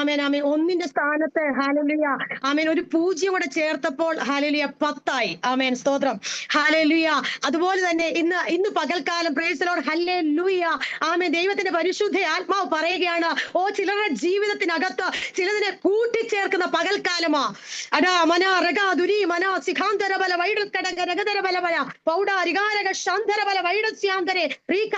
ആമേൻ ആമേൻ. ഒന്നിന്റെ സ്ഥാനത്ത് ഹാലലുയ ആമേൻ ഒരു പൂജ്യം കൂടെ ചേർത്തപ്പോൾ ഹാലലുയ 10 ആമേൻ. സ്തോത്രം. ഹാലലുയ. അതുപോലെ തന്നെ ഇന്ന് പകൽക്കാലം പ്രൈസ് ലോർഡ് ഹല്ലേലൂയ ആമേൻ. ദൈവത്തിന്റെ പരിശുദ്ധ ആത്മാവ് പറയുകയാണ്, ഓ ചിലരുടെ ജീവിതത്തിനകത്ത് ചിലതിനെ കൂട്ടിച്ചേർക്കുന്ന പകൽക്കാലമാ. അടാ മന റഗ ദുരി മന സിഖാന്തര ബല വൈഡക്കടക രഗതര ബല ബല പൗഡാരികാരക ശാന്തര ബല വൈഡസ്യാന്തരെ റീക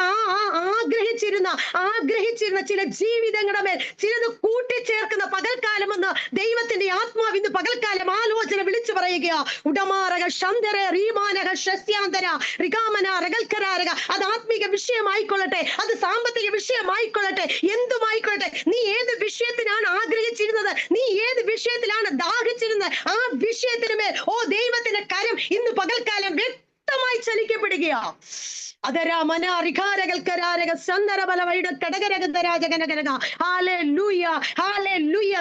ആഗ്രഹിച്ചിരുന്ന ചില ജീവിതങ്ങളുടെ മേൽ ചിലത് കൂട്ടിച്ചേർക്കുന്ന പകൽക്കാലമെന്ന് ദൈവത്തിന്റെ ആത്മാവ് ഇന്ന് പകൽക്കാലം ആലോചന വിളിച്ചു പറയുക. ഉടമാരക ശാന്തര റീമാനക ശസ്യാന്തര റികാമന റകൽക്കരാരക. അത് ആത്മീക വിഷയമായിക്കൊള്ളട്ടെ, അത് സാമ്പത്തിക വിഷയമായിക്കൊള്ളട്ടെ, എന്തുമായിക്കൊള്ളട്ടെ, നീ ഏത് വിഷയത്തിനാണ് ആഗ്രഹിച്ചിരുന്നത്, നീ ഏത് വിഷയത്തിലാണ് ദാഹിച്ചിരുന്നത്, ആ വിഷയത്തിന് മേൽ ഓ ദൈവത്തിന്റെ കരം ഇന്ന് പകൽക്കാലം വ്യക്തമായി ചലിക്കപ്പെടുകയാ.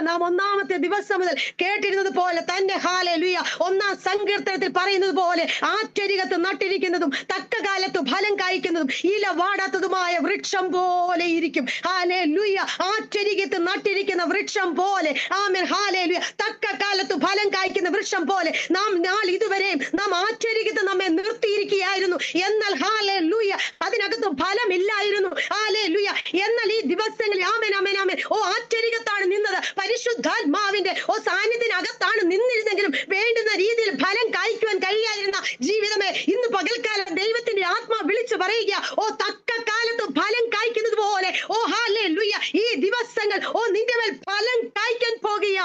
നാം ഒന്നാമത്തെ ദിവസം മുതൽ കേട്ടിരുന്നത് പോലെ തന്നെ ഹാലലുയ ഒന്നാം സങ്കീർത്തനത്തിൽ പറയുന്നത് പോലെ ആറ്റരികത്ത് നട്ടിരിക്കുന്നതും തക്ക കാലത്ത് ഫലം കായ്ക്കുന്നതും ഇല വാടാത്തതുമായ വൃക്ഷം പോലെ ഇരിക്കും. ഹാലലുയ. ആറ്റരികത്ത് നട്ടിരിക്കുന്ന വൃക്ഷം പോലെ ആമേൻ. ഹാലലുയ. തക്ക കാലത്ത് ഫലം കായ്ക്കുന്ന വൃക്ഷം പോലെ നാം ഇതുവരെയും നാം ആറ്റരികത്ത് നമ്മെ നിർത്തിയിരിക്കുകയായിരുന്നു. എന്നാൽ ഹാലലുയ അതിനകത്ത് ഫലമില്ലായിരുന്നു. ഹാലലുയ. എന്നാൽ ഈ ദിവസങ്ങളിൽ ആമേൻ ആമേൻ ആമേൻ ഓ ആറ്റരികത്താണ് നിന്നത്, പരിശുദ്ധാത്മാവിന്റെ ഓ സാന്നിധ്യത്തിനകത്താണ് നിന്നിരുന്നെങ്കിലും വേണ്ടുന്ന രീതിയിൽ ഫലം കായ്ക്കുവാൻ കഴിയാതിരുന്ന ജീവിതമേ ഇന്ന് പകൽക്കാലം ദൈവത്തിന്റെ ആത്മാ വിളിച്ചു പറയുക, ഓ തക്ക കാലത്ത് ഫലം കായ്ക്കുന്നത് പോലെ ഓ ഹാലലുയ ഈ ദിവസങ്ങൾ ഓ നിന്റെ മേൽ ഫലം കായ്ക്കാൻ പോകുക.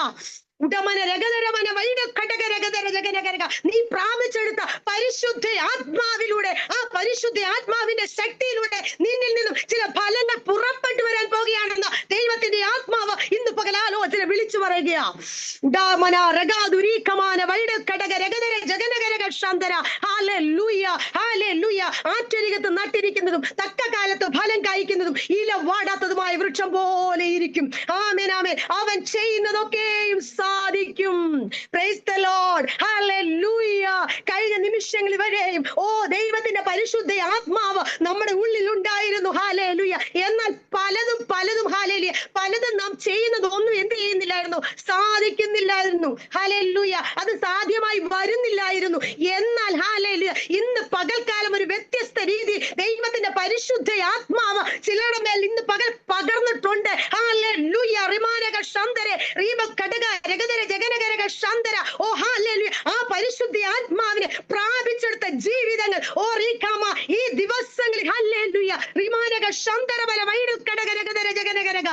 ഉടമന രഗതരമന വൈഡക്കടക രഗതര ജഗനകരക. നീ പ്രാപിച്ചെടുത്ത പരിശുദ്ധ ആത്മാവിലൂടെ, ആ പരിശുദ്ധ ആത്മാവിന്റെ ശക്തിയിലൂടെ നിന്നിൽ നിന്നും ചില ഫലങ്ങൾ പുറപ്പെട്ടു വരാൻ പോകുകയാണെന്ന് ദൈവത്തിന്റെ ആത്മാവ് ഇന്ന് പകലാലോചന വിളിച്ചു പറയുക. ഉടാമന രഗാതുരീകമാന വൈഡക്കടക രഗതര ജഗനകരക ശാന്തര. ഹാലലുയ ഹാലലുയ. ആറ്റരികത്ത് നട്ടിരിക്കുന്നതും തക്ക കാലത്ത് ഫലം കായ്ക്കുന്നതും ഇല വാടാത്തതുമായ വൃക്ഷം പോലെ ഇരിക്കും. ആമേൻ ആമേൻ. അവൻ ചെയ്യുന്നതൊക്കെയും സാധിക്കും. Price the Lord. ഹല്ലേലൂയ. കഴിഞ്ഞ നിമിഷങ്ങളിൽ വരെയും ഓ ദൈവത്തിന്റെ പരിശുദ്ധ ആത്മാവ് നമ്മുടെ ഉള്ളിൽ ഉണ്ടായിരുന്നു. ഹല്ലേലൂയ. എന്നാൽ പലതും ഹല്ലേലൂയ പലതും നാം ചെയ്യുന്നത് ഒന്നും എന്ത് ചെയ്യുന്നില്ലായിരുന്നു, സാധിക്കുന്നില്ലായിരുന്നു. ഹല്ലേലൂയ. അത് സാധ്യമായി വരുന്നില്ലായിരുന്നു. എന്നാൽ ഹല്ലേലൂയ ഇന്ന് പകൽക്കാലം ഒരു വ്യത്യസ്ത രീതി ദൈവത്തിന്റെ പരിശുദ്ധ ആത്മാവ് ചിലരുടെ മേൽ ഇന്ന് പകൽ പകർന്നിട്ടുണ്ട്. ഹല്ലേലൂയ. റിമാനക ശാന്തരെ റീമകടക രഗതര ജഗനകരക ശാന്തര. ഓ ഹാലലുയ. ആ പരിശുദ്ധ ആത്മാവിനെ പ്രാപിച്ചെടുത്ത ജീവിതങ്ങൾ ഓ റീകാമ ഈ ദിവസങ്ങളിൽ ഹല്ലേലൂയ റിമാനക ശാന്തര ബല വൈഡക്കടക രഗതര ജഗനകരക.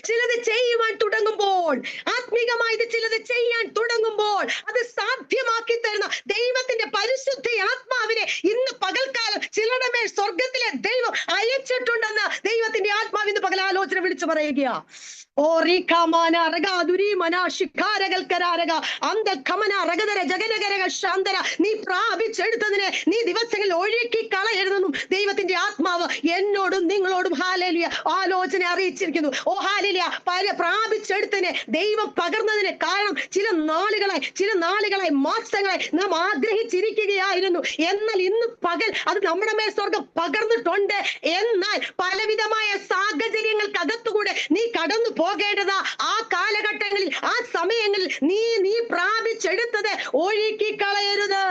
ചിലത് ചെയ്യുവാൻ തുടങ്ങുമ്പോൾ, ആത്മീകമായത് ചിലത് ചെയ്യാൻ തുടങ്ങുമ്പോൾ അത് സാധ്യമാക്കി തരുന്ന ദൈവത്തിന്റെ പരിശുദ്ധ ആത്മാവിനെ ഇന്ന് പകൽക്കാലം ചിലരുടെ മേൽ സ്വർഗത്തിലെ ദൈവം അയച്ചിട്ടുണ്ടെന്ന് ദൈവത്തിന്റെ ആത്മാവ് ഇന്ന് പകലാലോചന വിളിച്ചു പറയുക. ഓ റീകാമാന റഗാതുരീമന ശിഖാരകൽക്കരാരക അന്തകമന റഗതര ജഗനകരക ശാന്തര. നീ പ്രാപിച്ചെടുത്തതിനെ നീ ദിവസങ്ങളിൽ ഒഴുക്കി കളയരുതെന്നും ദൈവത്തിന്റെ ആത്മാവ് എന്നോടും നിങ്ങളോടും ഹാലേലുയ ആലോചന അറിയിച്ചിരിക്കുന്നു. ഓ ഹാലേലുയ. പ്രാപിച്ചെടുത്തതിനെ ദൈവം പകർന്നതിന് കാരണം ചില നാളുകളായി മാസങ്ങളായി നാം ആഗ്രഹിച്ചിരിക്കുകയായിരുന്നു. എന്നാൽ ഇന്ന് പകൽ അത് നമ്മുടെ മേൽ സ്വർഗം പകർന്നിട്ടുണ്ട്. എന്നാൽ പലവിധമായ സാഹചര്യങ്ങൾക്കകത്തുകൂടെ നീ കടന്നു പോകേണ്ടതാ. ആ കാലഘട്ടങ്ങളിൽ ആ സമയങ്ങളിൽ നീ പ്രാപിച്ചെടുത്തത് ഒഴുക്കി കളയരുത്.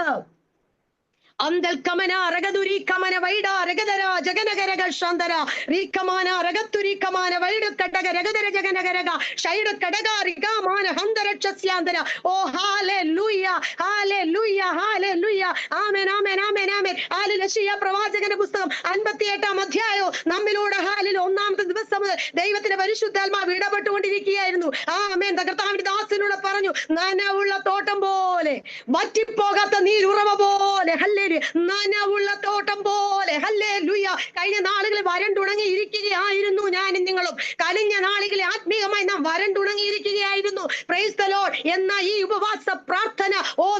അന്തൽ കമന റഗതുരി കമന വൈഡ രഗതര ജഗനകരക ശാന്തര റീകമാന റഗത്തുരി കമാന വൈഡ കടക രഗതര ജഗനകരക ഷൈഡ കടക റികമാന ഹന്തരക്ഷസ്യാന്തര. ഓ ഹല്ലേലൂയ ഹല്ലേലൂയ ഹല്ലേലൂയ. ആമേൻ ആമേൻ ആമേൻ ആമേൻ. യെശയ്യാ പ്രവാചകന്റെ പുസ്തകം 58-ാം അധ്യായം നമ്മിലൂടെ ഒന്നാമത്തെ ദിവസം മുതൽ ദൈവത്തിന്റെ പരിശുദ്ധാത്മാവ് ഇടപെട്ടുകൊണ്ടിരിക്കുകയായിരുന്നു. ആമേൻ. കർത്താവിന്റെ ദാസനോട് പറഞ്ഞു, നനവുള്ള തോട്ടം പോലെ, വറ്റിപ്പോകാത്ത നീരുറവ പോലെ, ഹല്ലേലൂയ നനവുള്ള തോട്ടം പോലെ. ഹല്ലേലൂയ. കഴിഞ്ഞ നാളുകളിൽ വരണ്ടുണങ്ങിയിരിക്കുകയായിരുന്നു ഞാനും നിങ്ങളും. കഴിഞ്ഞ നാളുകളിൽ ആത്മീയമായി നാം വരണ്ടുണങ്ങിയിരിക്കുകയായിരുന്നു. Price the Lord. എന്നാൽ ഈ ഉപവാസ പ്രാർത്ഥന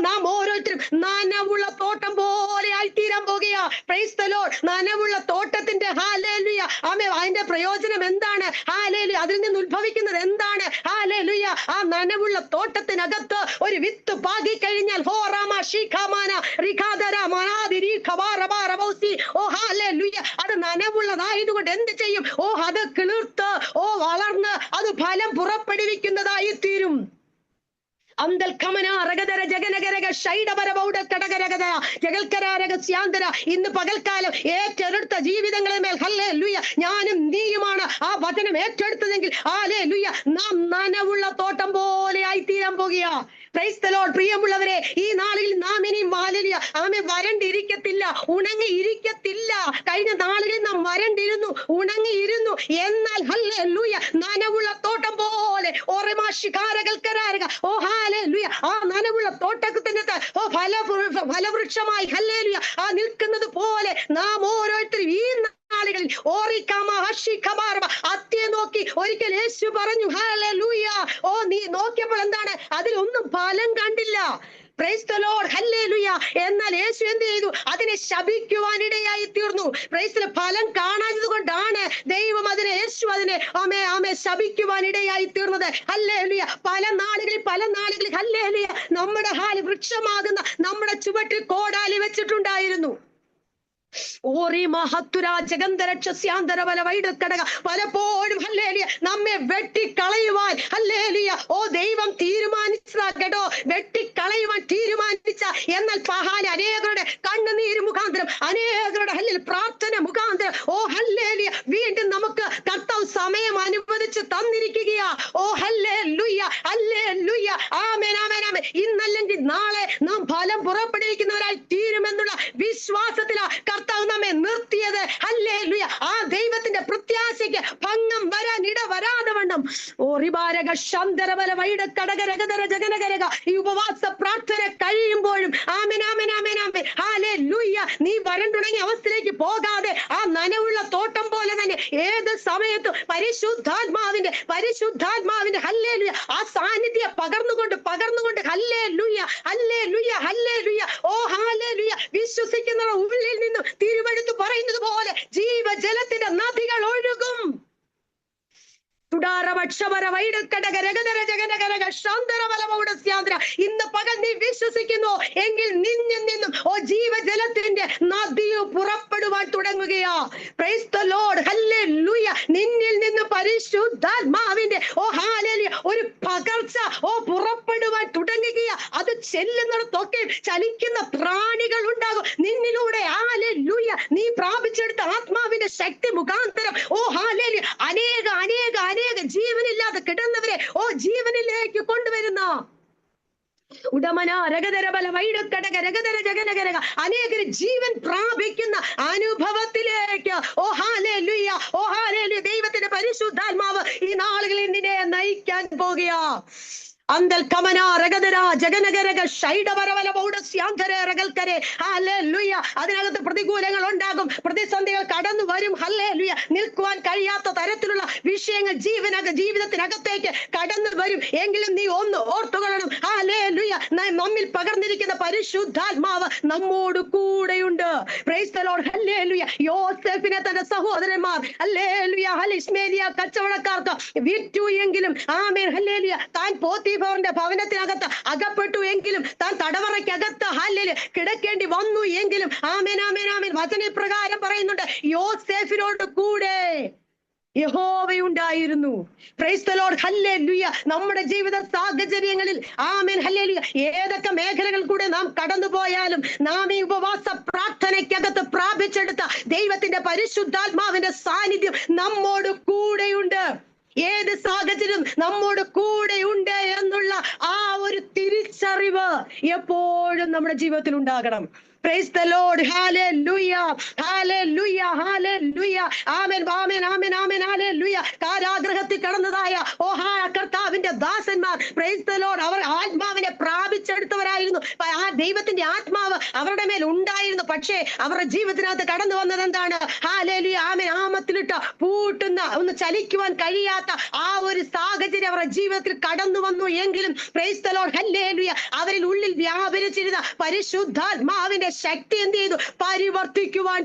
നാം ഓരോരുത്തരും നനവുള്ള തോട്ടം പോലെ ആയിത്തീരാൻ പോകുകയാ. Praise the Lord. നനവുള്ള തോട്ടത്തിന്റെ ഹല്ലേലൂയ ആമേൻ അതിന്റെ പ്രയോജനം എന്താണ്? ഹല്ലേലൂയ അതിൽ നിന്ന് ഉത്ഭവിക്കുന്നത് എന്താണ്? ഹല്ലേലൂയ ആ നനവുള്ള തോട്ടത്തിനകത്ത് ഒരു വിത്ത് പാകി കഴിഞ്ഞാൽ അത് നനവുള്ളതായതുകൊണ്ട് എന്ത് ചെയ്യും? അത് കിളിർത്ത് വളർന്ന് അത് ഫലം പുറപ്പെടുവിക്കുന്നതായി തീരും. അന്തൽ കമന രഗതര ജഗനഗരക ഷൈഡപരബൗഡ കടകരഗത ജഗൽക്കരാരക സ്യാന്തര. ഇന്ന് പകൽക്കാലം ഏറ്റെടുത്ത ജീവിതങ്ങളെ മേൽ ഹല്ലേലൂയ ഞാനും നീയുമാണ് ആ വചനം ഏറ്റെടുത്തതെങ്കിൽ ഹല്ലേലൂയ നാം നനവുള്ള തോട്ടം പോലെ ആയിത്തീരാൻ പോകുക. Praise the Lord. പ്രിയമുള്ളവരെ, ഈ നാളിൽ നാം ഇനിയും ഹല്ലേലൂയ വരണ്ടിരിക്കത്തില്ല, ഉണങ്ങിയിരിക്കത്തില്ല. കഴിഞ്ഞ നാളുകളിൽ നാം വരണ്ടിരുന്നു, ഉണങ്ങിയിരുന്നു. എന്നാൽ ഹല്ലേലൂയ നനവുള്ള തോട്ടം പോലെ ആ നനവുള്ള തോട്ടത്തിനകത്ത് ഫലവൃക്ഷമായി ഹല്ലേലൂയ ആ നിൽക്കുന്നത് പോലെ നാം ഓരോരുത്തരും ഈ നാളുകളിൽ അത്തിയെ നോക്കി ഒരിക്കൽ യേശു പറഞ്ഞു ഹല്ലേലൂയ, നീ നോക്കിയപ്പോൾ എന്താണ്? അതിലൊന്നും ഫലം കണ്ടില്ല. Price the Lord. ഹല്ലേലൂയ. എന്നാൽ യേശു എന്ത് ചെയ്തു? അതിനെ ശപിക്കുവാനിടയായി തീർന്നു. പ്രൈസ്. ഫലം കാണാത്തത് കൊണ്ടാണ് ദൈവം യേശു അതിനെ ശപിക്കുവാനിടയായി തീർന്നത്. ഹല്ലേലൂയ. പല നാളുകളിൽ ഹല്ലേലൂയ നമ്മുടെ വൃക്ഷമാകുന്ന നമ്മുടെ ചുവട്ടിൽ കോടാലി വെച്ചിട്ടുണ്ടായിരുന്നു. പലപ്പോഴും ഹല്ലേലൂയ നമ്മെ വെട്ടിക്കളയുവാൻ ഹല്ലേലൂയ ദൈവം തീരുമാനിച്ചതാ കേട്ടോ. വെട്ടിക്കളയുവാൻ തീരുമാനിച്ച എന്നാൽ അനേകരുടെ കണ്ണുനീര് മുഖാന്തരം, അനേകരുടെ പ്രാർത്ഥന മുഖാന്തരം ഹല്ലേലൂയ വീണ്ടും നമുക്ക് കർത്താവ് സമയം അനുവദിച്ച് തന്നിരിക്കുകയാ. ഹല്ലേലൂയ, ഹല്ലേലൂയ, ആമേൻ, ആമേൻ, ആമേൻ. ഇന്നല്ലെങ്കിൽ നാളെ നാം ഫലം പുറപ്പെടുവിക്കുന്നവരായി തീരുമെന്നുള്ള വിശ്വാസത്തിലാ കർത്താവ് നമ്മെ നിർത്തിയത്. ഹല്ലേലൂയ. ആ ദൈവത്തിന്റെ പ്രത്യാശയ്ക്ക് ഭംഗം വരാൻ ഇടവരാതെ വണ്ണം ഈ ഉപവാസ പ്രാർത്ഥന കഴിയുമ്പോഴും ആമേൻ, ആമേൻ, ആമേൻ, ആമേൻ, ഹല്ലേലൂയ നീ വരണ്ടുണങ്ങിയ അവസ്ഥയിലേക്ക് പോകാതെ ആ നനവുള്ള തോട്ടം പോലെ തന്നെ ഏത് സമയത്തും പരിശുദ്ധാത്മാവിന്റെ ഹല്ലേലൂയ ആ സാന്നിധ്യം പകർന്നുകൊണ്ട് ഹല്ലേലൂയ, ഹല്ലേലൂയ, ഹല്ലേലൂയ, ഹല്ലേലൂയ വിശ്വസിക്കുന്നവരുടെ ഉള്ളിൽ നിന്നും തിരുവെഴുത്ത് പറയുന്നത് പോലെ ജീവജലത്തിന്റെ നദികൾ ഒഴുകും. ഇന്ന് പകൽ നീ വിശ്വസിക്കുന്നു എങ്കിൽ നിന്നിൽ നിന്നും ജീവജലത്തിന്റെ നദി പുറപ്പെടുവാൻ തുടങ്ങുകയാ. Praise the Lord. ഹല്ലേലൂയ. നിന്നിൽ നിന്ന് പരിശുദ്ധാത്മാവിന്റെ ഹല്ലേലൂയ ഒരു പകർച്ച പുറപ്പെടുവാൻ തുടങ്ങുകയാ. അത് ചെല്ലുന്നിടത്തൊക്കെ ചലിക്കുന്ന പ്രാണികൾ ഉണ്ടാകും നിന്നിലൂടെ. ഹല്ലേലൂയ നീ പ്രാപിച്ചെടുത്ത ആത്മാവിന്റെ ശക്തി മുഖാന്തരം ഹല്ലേലൂയ അനേക ജീവനില്ലാതെ കിടന്നവരെ ജീവനിലേക്ക് കൊണ്ടുവരുന്ന ഉടമന രഗതരബല വൈഡക്കടക രഗതര ജഗനഗരക അനേകർ ജീവൻ പ്രാപിക്കുന്ന അനുഭവത്തിലേക്ക് ഹല്ലേലൂയ, ഹല്ലേലൂയ ദൈവത്തിന്റെ പരിശുദ്ധാത്മാവ് ഈ നാളുകളിൽ നിന്നെ നയിക്കാൻ പോകുക. അന്തൽ കമന രഗതര ജഗനഗരക ഷൈഡവരവല ബൗഡസ്യാന്തര രഗൽക്കരെ. ഹല്ലേലൂയ. അതിനകത്ത് പ്രതികൂലങ്ങൾ ഉണ്ടാകും, പ്രതിസന്ധികൾ കടന്നു വരും. ഹല്ലേലൂയ. നിൽക്കുവാൻ കഴിയാത്ത തരത്തിലുള്ള വിഷയങ്ങൾ ജീവിതത്തിനകത്തേക്ക് കടന്നു വരും. എങ്കിലും നീ ഒന്ന് ഓർത്തുകൊള്ളണം, ഹല്ലേലൂയ നമ്മിൽ പകർന്നിരിക്കുന്ന പരിശുദ്ധാത്മാവ് നമ്മോട് കൂടെയുണ്ട്. Price the Lord. ഹല്ലേലൂയ. യോസേഫിനെ തന്റെ സഹോദരന്മാർ ഹല്ലേലൂയ ഇസ്മായേലിയ കച്ചവടക്കാർക്ക് വിറ്റു എങ്കിലും ആമേൻ ഹല്ലേലൂയ താൻ പോത്തിഫറിന്റെ ഭവനത്തിനകത്ത് അകപ്പെട്ടു എങ്കിലും, താൻ തടവറയ്ക്കകത്ത് ഹല്ലേലൂയ കിടക്കേണ്ടി വന്നു എങ്കിലും ആമേൻ, ആമേൻ, ആമേൻ വചനപ്രകാരം പറയുന്നുണ്ട് യോസേഫിനോട് കൂടെ യഹോവയുണ്ടായിരുന്നു. Praise the Lord. ഹല്ലേലൂയ. നമ്മുടെ ജീവിത സാഹചര്യങ്ങളിൽ ആമേൻ ഹല്ലേലൂയ ഏതൊക്കെ മേഖലകൾ കൂടെ നാം കടന്നുപോയാലും നാം ഈ ഉപവാസ പ്രാർത്ഥനയ്ക്കകത്ത് പ്രാപിച്ചെടുത്ത ദൈവത്തിന്റെ പരിശുദ്ധാത്മാവിന്റെ സാന്നിധ്യം നമ്മോട് കൂടെയുണ്ട്. ഏത് സാഹചര്യം നമ്മോട് കൂടെയുണ്ട് എന്നുള്ള ആ ഒരു തിരിച്ചറിവ് എപ്പോഴും നമ്മുടെ ജീവിതത്തിൽ ഉണ്ടാകണം. Praise the Lord. Hallelujah. Hallelujah. Hallelujah. Amen. Amen. Amen. Amen. Hallelujah. കാരാഗൃഹത്തിൽ കടന്നതായ കർത്താവിന്റെ ദാസന്മാർ പ്രൈസ് ദി ലോർഡ് അവർ ആത്മാവിനെ പ്രാപിച്ചെടുത്തവരായിരുന്നു. ആ ദൈവത്തിന്റെ ആത്മാവ് അവരുടെ മേൽ ഉണ്ടായിരുന്നു. പക്ഷേ അവരുടെ ജീവിതത്തിനകത്ത് കടന്നു വന്നത് എന്താണ്? ഹല്ലേലൂയ, ആമേൻ. ആമത്തിലിട്ട് പൂട്ടുന്ന, ഒന്ന് ചലിക്കുവാൻ കഴിയാത്ത ആ ഒരു സാഹചര്യം അവരുടെ ജീവിതത്തിൽ കടന്നു വന്നു. എങ്കിലും പ്രൈസ് ദി ലോർഡ്, ഹല്ലേലൂയ, അവരിൽ ഉള്ളിൽ വ്യാപരിച്ചിരുന്ന പരിശുദ്ധാത്മാവിന്റെ ശക്തി എന്ത് ചെയ്തു? പരിവർത്തിക്കുവാൻ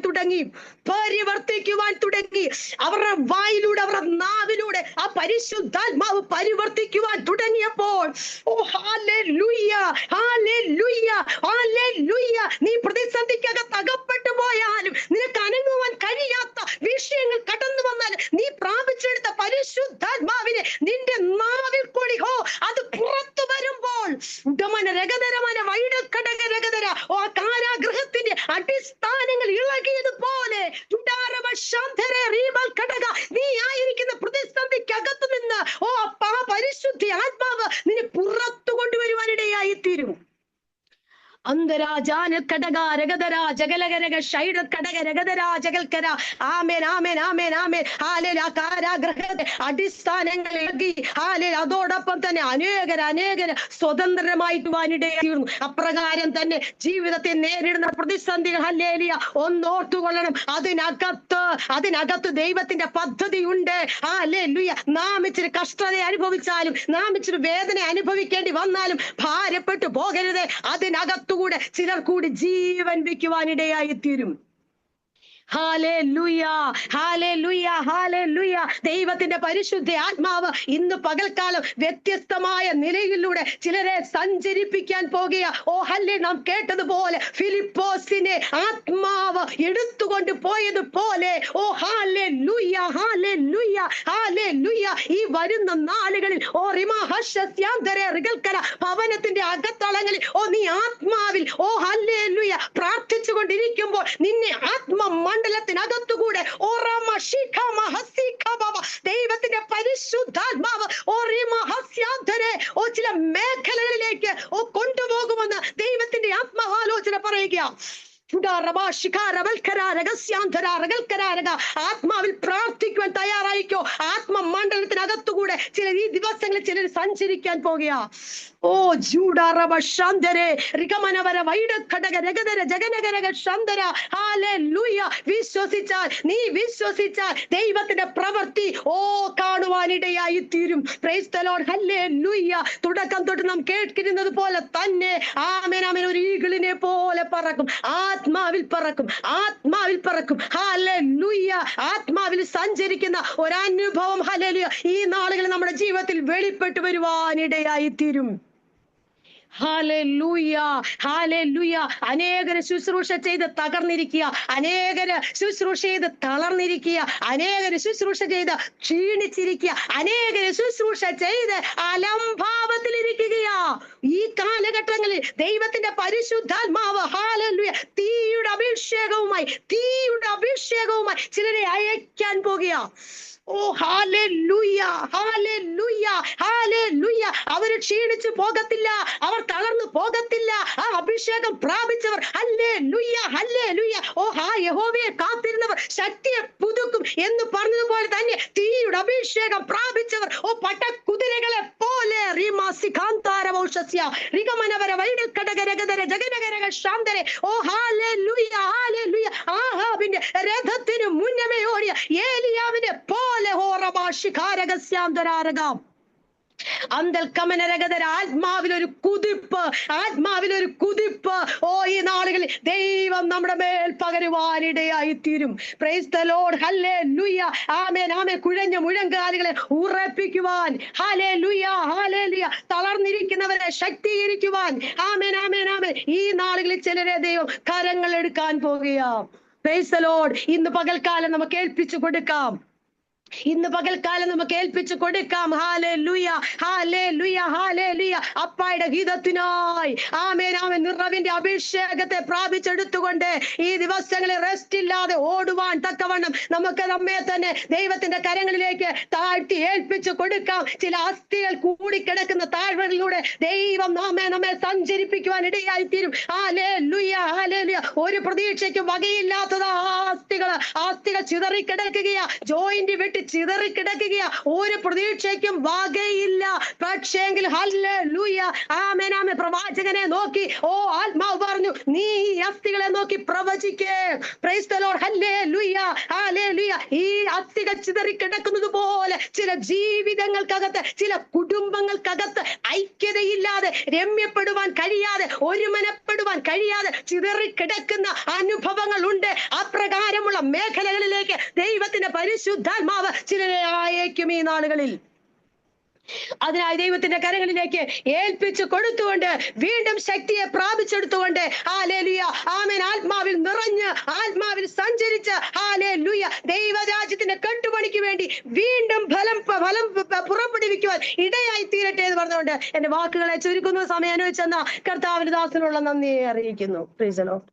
തുടങ്ങി. അവരുടെ വായിലൂടെ, അവരുടെ നാവിലൂടെ ആ പരിശുദ്ധാത്മാവ് പരിവർത്തിക്കുവാൻ തുടങ്ങിയപ്പോൾ, ഓ ഹല്ലേലൂയ, ഹല്ലേലൂയ, ഹല്ലേലൂയ, നീ പ്രതിസന്ധിക്കകത്ത് അകപ്പെട്ടു പോയാലും, നിനക്ക് അനങ്ങുവാൻ കഴിയാത്ത വിഷയങ്ങൾ കടന്നു വന്നാലും, നീ പ്രാപിച്ചെടുത്ത പരിശുദ്ധാത്മാവിനെ നിന്റെ നാവിൽ കൂടി അത് പുറത്തു വരുമ്പോൾ, ഉടമന രഗതരമന വൈഡക്കടക രഗതര, ഓ കാരാഗൃഹത്തിന്റെ അടിസ്ഥാനങ്ങൾ ഇളകിയതുപോലെ നീ ആയിരിക്കുന്ന പ്രതിസന്ധിക്കകത്തു നിന്ന് പരിശുദ്ധി ആത്മാവ് നിന്നെ പുറത്തു കൊണ്ടുവരുവാനിടയായി തീരും. അന്തരാജാന കടക രഗതര ജഗലകരക ഷൈഡ കടക രഗതര ജഗൽക്കര. ആമേൻ, ആമേൻ, ആമേൻ, ആമേൻ. ഹാലേലൂയ. കാരാഗൃഹത്തെ അടിസ്ഥാനങ്ങൾ ഇളകി. ഹാലേലൂയ. അതോടൊപ്പം തന്നെ അനേകര് സ്വതന്ത്രമായിട്ട് വാനിടയായിരുന്നു. അപ്രകാരം തന്നെ ജീവിതത്തെ നേരിടുന്ന പ്രതിസന്ധികൾ, ഹല്ലേലൂയ, ഒന്നോർത്തുകൊള്ളണം. അതിനകത്ത് ദൈവത്തിന്റെ പദ്ധതി ഉണ്ട്. ഹല്ലേലൂയ. നാം ഇച്ചിരി കഷ്ടത അനുഭവിച്ചാലും, നാം ഇച്ചിരി വേദന അനുഭവിക്കേണ്ടി വന്നാലും ഭാരപ്പെട്ടു പോകരുത്. അതിനകത്തു കൂടെ ചിലർ കൂടി ജീവൻ വയ്ക്കുവാനിടയായി തീരും. ഹല്ലേലൂയ, ഹല്ലേലൂയ, ഹല്ലേലൂയ. ദൈവത്തിന്റെ പരിശുദ്ധ ആത്മാവ് ഇന്ന് പകൽക്കാലം വ്യത്യസ്തമായ നിലയിലൂടെ ചിലരെ സഞ്ചരിപ്പിക്കാൻ പോകുക. ഓ ഹല്ലേലൂയ, നാം കേട്ടതുപോലെ ഫിലിപ്പോസിനെ ആത്മാവ് എടുത്തുകൊണ്ട് പോയതുപോലെ, ഓ ഹല്ലേലൂയ, ഹല്ലേലൂയ, ഹല്ലേലൂയ, ഈ വരുന്ന നാളുകളിൽ ഓ ഭവനത്തിന്റെ അകത്തളങ്ങളിൽ നീ ആത്മാവിൽ ഹല്ലേലൂയ പ്രാർത്ഥിച്ചുകൊണ്ടിരിക്കുമ്പോൾ നിന്നെ മണ്ഡലത്തിനകത്തുകൂടെ ദൈവത്തിന്റെ പരിശുദ്ധാത്മാവ് ചില മേഖലകളിലേക്ക് കൊണ്ടുപോകുമെന്ന് ദൈവത്തിന്റെ ആത്മാവാലോചന പറയുക. ആത്മാവിൽ പ്രാർത്ഥിക്കുവാൻ തയ്യാറായിക്കോ. ആത്മമണ്ഡലത്തിനകത്തുകൂടെ ചില ഈ ദിവസങ്ങളിൽ ചിലർ സഞ്ചരിക്കാൻ പോകുക. ഓ ജൂഡാറബ ശാന്തരെ റികമനവര വൈഡക്കടക രഗതര ജഗനഗരക ശാന്തര. ഹല്ലേലൂയ. നീ വിശ്വസിച്ചാൽ ദൈവത്തിന്റെ പ്രവൃത്തി കാണുവാനിടയായി തീരും. Praise the Lord, hallelujah. തുടക്കം തൊട്ട് നാം കേൾക്കുന്നത് പോലെ തന്നെ ആമേൻ, ആമേൻ, ഒരു ഈഗിളിനെ പോലെ പറക്കും. ആത്മാവിൽ പറക്കും. ഹല്ലേലൂയ. ആത്മാവിൽ സഞ്ചരിക്കുന്ന ഒരനുഭവം, ഹല്ലേലൂയ, ഈ നാളുകളിൽ നമ്മുടെ ജീവിതത്തിൽ വെളിപ്പെട്ടു വരുവാനിടയായി തീരും. Hallelujah, hallelujah. അനേകരെ ശുശ്രൂഷ ചെയ്ത് തകർന്നിരിക്കുക, അനേകര് ശുശ്രൂഷ ചെയ്ത് തളർന്നിരിക്കുക, അനേകര് ശുശ്രൂഷ ചെയ്ത് ക്ഷീണിച്ചിരിക്കുക, അനേകര് ശുശ്രൂഷ ചെയ്ത് അലംഭാവത്തിലിരിക്കുകയാ. ഈ കാലഘട്ടങ്ങളിൽ ദൈവത്തിന്റെ പരിശുദ്ധാത്മാവ് ഹല്ലേലൂയ തീയുടെ അഭിഷേകവുമായി ചിലരെ അയക്കാൻ പോകുക. ഓ ഹല്ലേലൂയ, ഹല്ലേലൂയ, ഹല്ലേലൂയ. അവർ ക്ഷീണിച്ചു പോകത്തില്ല, അവർ തളർന്നു പോകത്തില്ല. ആ അഭിഷേകം പ്രാപിച്ചവർ ഹല്ലേലൂയ, ഹല്ലേലൂയ. യഹോവയെ കാത്തിരുന്നവർ ശക്തിയെ പുതുക്കും എന്ന് പറഞ്ഞതുപോലെ തന്നെ തീയുടെ അഭിഷേകം പ്രാപിച്ചവർ പട്ടക്കുതിരകളെ പോലെ ആഹാബിന്റെ രഥത്തിന് മുന്നമേ ഓടിയ ഏലിയാവിനെ പോലെ ആത്മാവിലൊരു കുതിപ്പ് ഈ നാളുകളിൽ ദൈവം നമ്മുടെ മേൽ പകരുവാനിടയായി തീരും. പ്രൈസ് ദി ലോർഡ്, ഹല്ലേലൂയ, ആമേൻ, ആമേൻ. കുഴഞ്ഞ മുഴങ്കാലുകളെ ഉറപ്പിക്കുവാൻ, ഹല്ലേലൂയ, ഹല്ലേലൂയ, തളർന്നിരിക്കുന്നവരെ ശക്തീകരിക്കുവാൻ, ആമേൻ, ആമേൻ, ആമേൻ. ഈ നാളുകളിൽ ചിലരെ ദൈവം കരങ്ങൾ എടുക്കാൻ പോകുക. Praise the Lord. ഇന്ന് പകൽക്കാലം നമുക്ക് ഏൽപ്പിച്ചു കൊടുക്കാം. ഹല്ലേലൂയ, ഹല്ലേലൂയ, ഹല്ലേലൂയ. അപ്പായുടെ ഹിതത്തിനായി ആമേൻ, ആമേൻ, നിറവിന്റെ അഭിഷേകത്തെ പ്രാപിച്ചെടുത്തുകൊണ്ട് ഈ ദിവസങ്ങളിൽ റെസ്റ്റ് ഇല്ലാതെ ഓടുവാൻ തക്കവണ്ണം നമുക്ക് നമ്മെ തന്നെ ദൈവത്തിന്റെ കരങ്ങളിലേക്ക് താഴ്ത്തി ഏൽപ്പിച്ചു കൊടുക്കാം. ചില അസ്ഥികൾ കൂടിക്കിടക്കുന്ന താഴ്വരയിലൂടെ ദൈവം നമ്മെ സഞ്ചരിപ്പിക്കുവാൻ ഇടയായി തീരും. Hallelujah, hallelujah. ഒരു പ്രതീക്ഷയ്ക്ക് വകയില്ലാത്തത് ആസ്തികൾ ചിതറിക്കിടക്കുകയാ. ജോയിന്റ് കെട്ട് ചിതറി കിടക്കുകയാ, ഒരു പ്രതീക്ഷയ്ക്കും വകയില്ല. പക്ഷേങ്കിൽ ഹല്ലേലൂയ, ആമേൻ ആമേൻ, പ്രവാചകനെ നോക്കി ആത്മാവ് പറഞ്ഞു, നീ ഈ അസ്ഥികളെ നോക്കി പ്രവചിക്കേ. പ്രൈസ് ദി ലോർഡ്, ഹല്ലേലൂയ ഹല്ലേലൂയ. ഈ അസ്ഥികൾ ചിതറി കിടക്കുന്നത് പോലെ ചില ജീവിതങ്ങൾക്കകത്ത്, ചില കുടുംബങ്ങൾക്കകത്ത് ഐക്യതയില്ലാതെ, രമ്യപ്പെടുവാൻ കഴിയാതെ, ഒരുമനപ്പെടുവാൻ കഴിയാതെ ചിതറിക്കിടക്കുന്ന അനുഭവങ്ങൾ ഉണ്ട്. അപ്രകാരമുള്ള മേഖലകളിലേക്ക് ദൈവത്തിന്റെ പരിശുദ്ധാത്മാവ് ചിലരെ അയക്കും ഈ നാളുകളിൽ. അതിനായി ദൈവത്തിന്റെ കരങ്ങളിലേക്ക് ഏൽപ്പിച്ചു കൊടുത്തുകൊണ്ട്, വീണ്ടും ശക്തിയെ പ്രാപിച്ചെടുത്തുകൊണ്ട്, ഹല്ലേലൂയ ആമേൻ, ആത്മാവിൽ നിറഞ്ഞ്, ആത്മാവിൽ സഞ്ചരിച്ച്, ഹല്ലേലൂയ ദൈവരാജ്യത്തിന്റെ കെട്ടുപണിക്ക് വേണ്ടി വീണ്ടും ഫലം പുറപ്പെടുവിക്കുവാൻ ഇടയായി തീരട്ടെ എന്ന് പറഞ്ഞുകൊണ്ട് എന്റെ വാക്കുകളെ ചുരുക്കുന്ന സമയം അനുവദിച്ചെന്ന കർത്താവിന്റെ ദാസനുള്ള നന്ദിയെ അറിയിക്കുന്നു. Price the Lord.